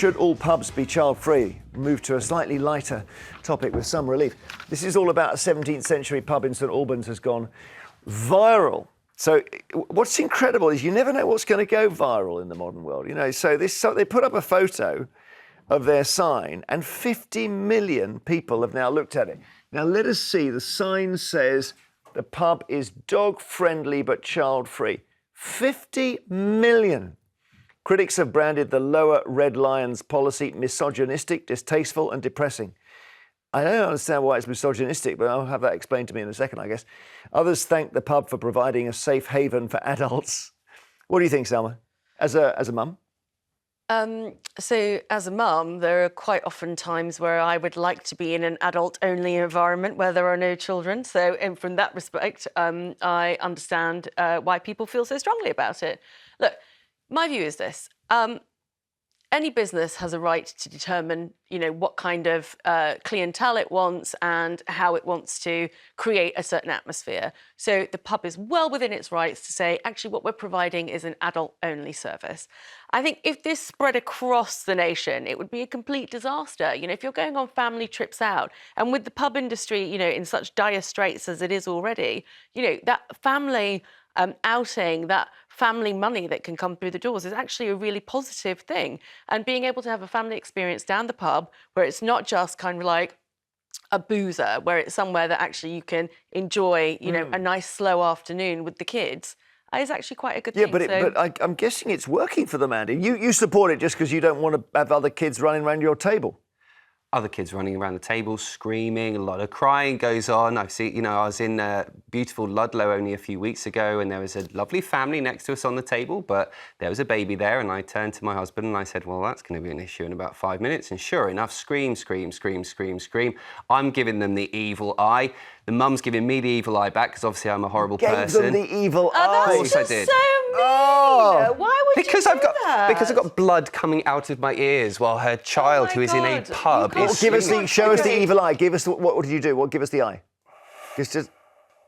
Should all pubs be child-free? Move to a slightly lighter topic with some relief. This is all about a 17th century pub in St Albans has gone viral. So what's incredible is you never know what's going to go viral in the modern world. You know, so they put up a photo of their sign and 50 million people have now looked at it. Now let us see. The sign says the pub is dog-friendly but child-free. 50 million. Critics have branded the Lower Red Lions policy misogynistic, distasteful and depressing. I don't understand why it's misogynistic, but I'll have that explained to me in a second, I guess. Others thank the pub for providing a safe haven for adults. What do you think, Salma, as a mum? So as a mum, there are quite often times where I would like to be in an adult-only environment where there are no children. So from that respect, I understand why people feel so strongly about it. Look, my view is this. Any business has a right to determine, what kind of clientele it wants and how it wants to create a certain atmosphere. So the pub is well within its rights to say, actually, what we're providing is an adult-only service. I think if this spread across the nation, it would be a complete disaster. If you're going on family trips out, and with the pub industry, in such dire straits as it is already, that family outing, that family money that can come through the doors is actually a really positive thing. And being able to have a family experience down the pub where it's not just kind of like a boozer, where it's somewhere that actually you can enjoy, a nice slow afternoon with the kids, is actually quite a good thing. But I'm guessing it's working for them, Andy. You support it just because you don't want to have other kids running around your table. Other kids running around the table, screaming, a lot of crying goes on. I was in beautiful Ludlow only a few weeks ago, and there was a lovely family next to us on the table, but there was a baby there, and I turned to my husband and I said, well, that's going to be an issue in about 5 minutes. And sure enough, scream, scream, scream, scream, scream. I'm giving them the evil eye. The mum's giving me the evil eye back, because obviously I'm a horrible person. Gave them the evil eye? Of course I did. So mean. Why would because you do that? Because I've got blood coming out of my ears while her child, who is in a pub, is show us the evil eye. Give us what did you do? Give us the eye. Just.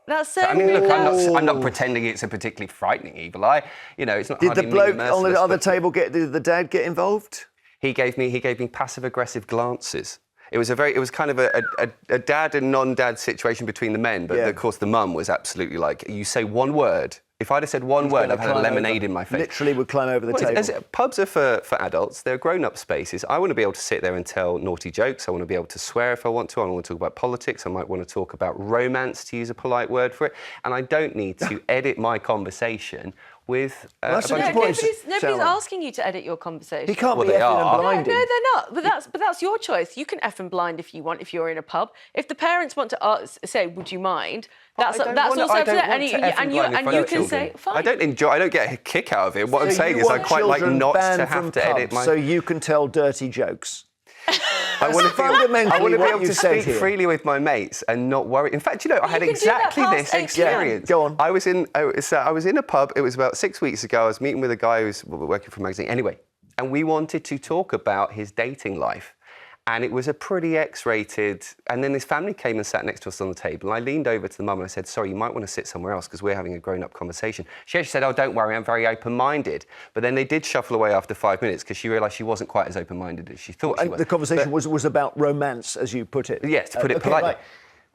That's so I mean, mean. look, I'm not pretending it's a particularly frightening evil eye. It's not. Did the bloke on the other table did the dad get involved? He gave me passive aggressive glances. It was kind of a dad and non-dad situation between the men, but of course the mum was absolutely like, you say one word. If I'd have said one word, I've had a lemonade in my face. Literally would climb over the table. Pubs are for adults. They're grown-up spaces. I want to be able to sit there and tell naughty jokes. I want to be able to swear if I want to. I want to talk about politics. I might want to talk about romance, to use a polite word for it. And I don't need to edit my conversation with a bunch of nobody's asking you to edit your conversation. He can't be effing and blinded. No, they're not. But that's your choice. You can eff and blind if you want, if you're in a pub. If the parents want to say, would you mind? That's also up to them. And you can say, fine. I don't get a kick out of it. What I'm saying is I quite like not to have to edit my... So you can tell dirty jokes. I want to be able to speak freely with my mates and not worry. In fact, I had exactly this experience. Go on. I was in a pub. It was about 6 weeks ago. I was meeting with a guy who's working for a magazine. Anyway, and we wanted to talk about his dating life. And it was a pretty X-rated... And then this family came and sat next to us on the table. And I leaned over to the mum and I said, sorry, you might want to sit somewhere else because we're having a grown-up conversation. She actually said, oh, don't worry, I'm very open-minded. But then they did shuffle away after 5 minutes because she realised she wasn't quite as open-minded as she thought she was. The conversation was about romance, as you put it. Yes, to put it politely. Right.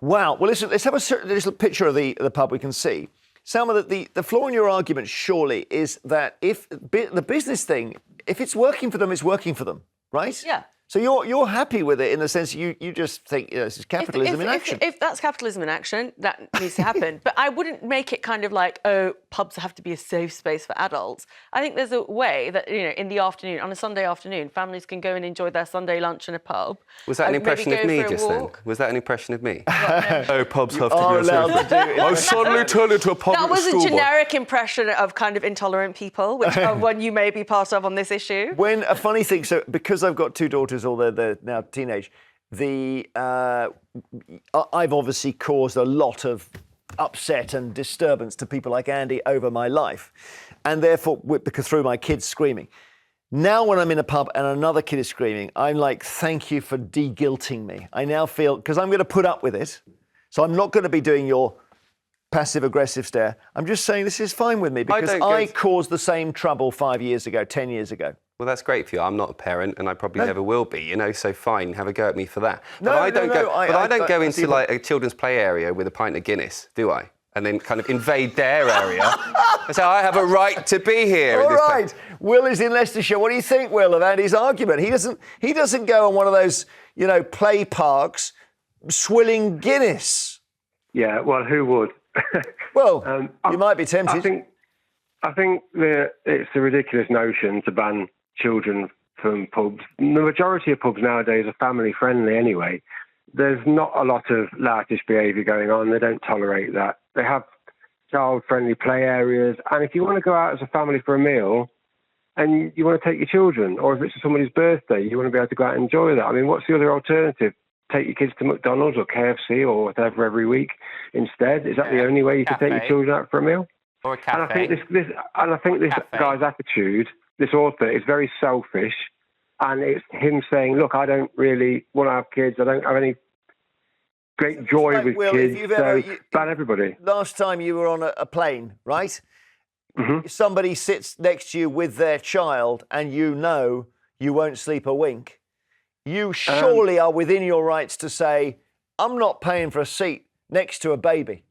Wow. Well, listen, let's have a little picture of the pub we can see. Salma, the flaw in your argument, surely, is that if the business thing, if it's working for them, it's working for them, right? Yeah. So you're happy with it in the sense you just think this is capitalism in action. If that's capitalism in action, that needs to happen. But I wouldn't make it kind of like, oh, pubs have to be a safe space for adults. I think there's a way that, in the afternoon, on a Sunday afternoon, families can go and enjoy their Sunday lunch in a pub. Was that an impression of me just then? Was that an impression of me? Oh, pubs have to be a safe space. I suddenly turned into a pub That was a generic impression of kind of intolerant people, which one you may be part of on this issue. When a funny thing, so because I've got two daughters, although they're now teenage, I've obviously caused a lot of upset and disturbance to people like Andy over my life, and therefore, because through my kids screaming. Now when I'm in a pub and another kid is screaming, I'm like, thank you for de-guilting me. I now feel, because I'm going to put up with it, so I'm not going to be doing your passive-aggressive stare. I'm just saying this is fine with me because I caused the same trouble 5 years ago, 10 years ago. Well, that's great for you. I'm not a parent, and I probably never will be. You know, so fine, have a go at me for that. No, But I don't no, go. I- But I don't I- go I into see like a children's play area with a pint of Guinness, do I? And then kind of invade their area and say I have a right to be here. All right, Will is in Leicestershire. What do you think, Will, of Andy's argument? He doesn't go on one of those, play parks, swilling Guinness. Yeah, well, who would? Well, you might be tempted. I think that it's a ridiculous notion to ban children from pubs. The majority of pubs nowadays are family friendly anyway. There's not a lot of lattish behaviour going on. They don't tolerate that. They have child-friendly play areas. And if you want to go out as a family for a meal and you want to take your children, or if it's somebody's birthday, you want to be able to go out and enjoy that. I mean, what's the other alternative? Take your kids to McDonald's or KFC or whatever every week instead? Is that the only way you can take your children out for a meal? Or a cafe. And I think this guy's attitude, this author, is very selfish. And it's him saying, look, I don't really want to have kids. I don't have any great joy Like, with Will, kids. if So ban everybody. Last time you were on a plane, right? Mm-hmm. Somebody sits next to you with their child and you know you won't sleep a wink. You surely are within your rights to say, I'm not paying for a seat next to a baby.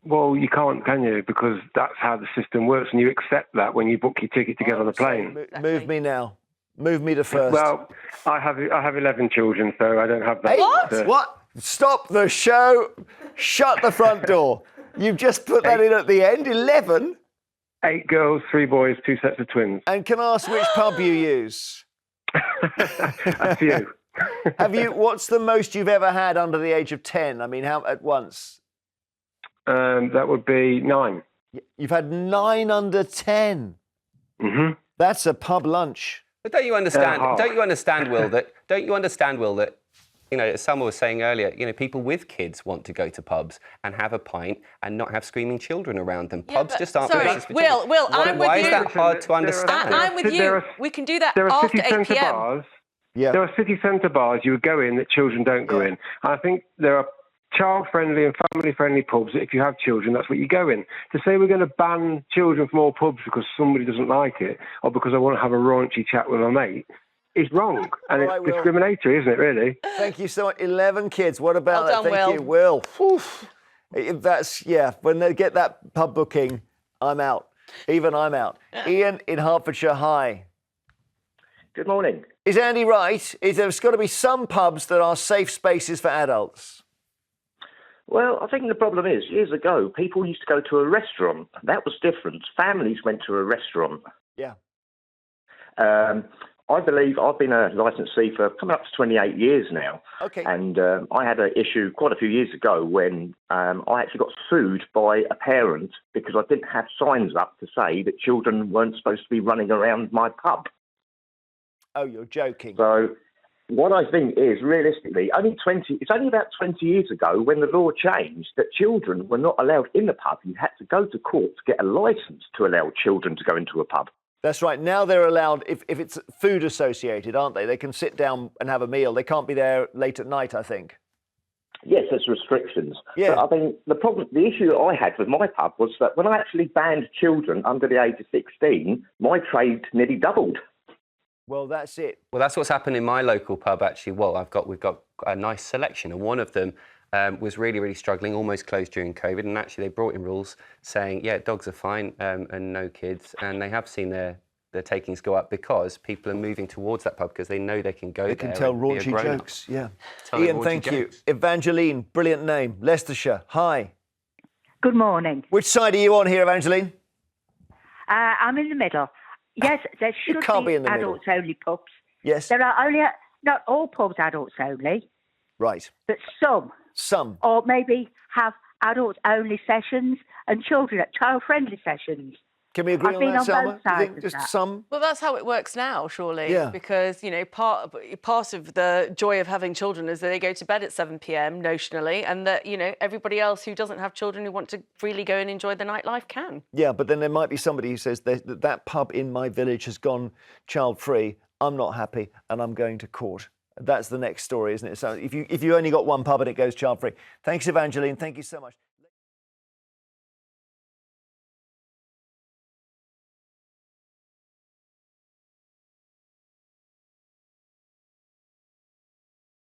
Well, you can't, can you? Because that's how the system works, and you accept that when you book your ticket to get on a plane. Move me now. Move me to first. Well, I have 11 children, so I don't have that. Hey, what? Stop the show. Shut the front door. You've just put that in at the end. 11? 8 girls, 3 boys, 2 sets of twins. And can I ask which pub you use? A few. What's the most you've ever had under the age of 10? I mean, how at once? That would be 9. You've had 9 under 10. Mm-hmm. That's a pub lunch. But don't you understand? Don't you understand, Will? That as someone was saying earlier, people with kids want to go to pubs and have a pint and not have screaming children around them. Pubs just aren't places for children. Will, I'm with you. Why is that hard to understand? I'm with you. We can do that there are after city 8 centre p.m. bars. Yeah. There are city centre bars you would go in that children don't go in. I think there are child-friendly and family-friendly pubs that if you have children, that's what you go in. To say we're going to ban children from all pubs because somebody doesn't like it or because I want to have a raunchy chat with my mate is wrong. And it's discriminatory, isn't it, really? Thank you so much. 11 kids. What about Well that? done, Thank you, Will. Oof. When they get that pub booking, I'm out. Even I'm out. Ian in Hertfordshire, hi. Good morning. Is Andy right? There's got to be some pubs that are safe spaces for adults. Well, I think the problem is, years ago, people used to go to a restaurant. That was different. Families went to a restaurant. Yeah. I believe I've been a licensee for coming up to 28 years now. Okay. And I had an issue quite a few years ago when I actually got sued by a parent because I didn't have signs up to say that children weren't supposed to be running around my pub. Oh, you're joking. So what I think is, realistically, it's only about 20 years ago when the law changed that children were not allowed in the pub. You had to go to court to get a licence to allow children to go into a pub. That's right. Now they're allowed, if it's food associated, aren't they? They can sit down and have a meal. They can't be there late at night, I think. Yes, there's restrictions. Yeah. But I mean, the issue that I had with my pub was that when I actually banned children under the age of 16, my trade nearly doubled. Well, that's it. Well, that's what's happened in my local pub, actually. Well, we've got a nice selection, and one of them was really, really struggling, almost closed during COVID, and actually they brought in rules saying, yeah, dogs are fine and no kids, and they have seen their takings go up because people are moving towards that pub because they know they can go there. They can tell and be a raunchy grown-up. jokes. Yeah. Telling Ian, raunchy thank you. jokes. Evangeline, brilliant name. Leicestershire, hi. Good morning. Which side are you on here, Evangeline? I'm in the middle. Yes, there should can't be be in the middle. adults-only pubs. Yes. There are only, not all pubs adults-only, Right. but some. Some. Or maybe have adults-only sessions and child-friendly sessions. Can we agree I've on been that, on Salma? both Do you think sides of just that. some? Well, that's how it works now, surely. Yeah. Because, part of the joy of having children is that they go to bed at 7 p.m. notionally, and that, everybody else who doesn't have children who want to freely go and enjoy the nightlife can. Yeah, but then there might be somebody who says that pub in my village has gone child-free. I'm not happy, and I'm going to court. That's the next story, isn't it? So if you only got one pub and it goes child-free. Thanks, Evangeline. Thank you so much.